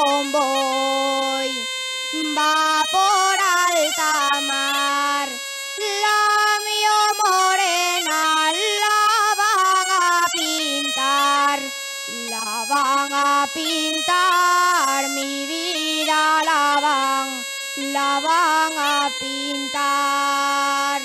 convoy va por alta mar. La mío morena la van a pintar, la van a pintar, mi vida la van a pintar.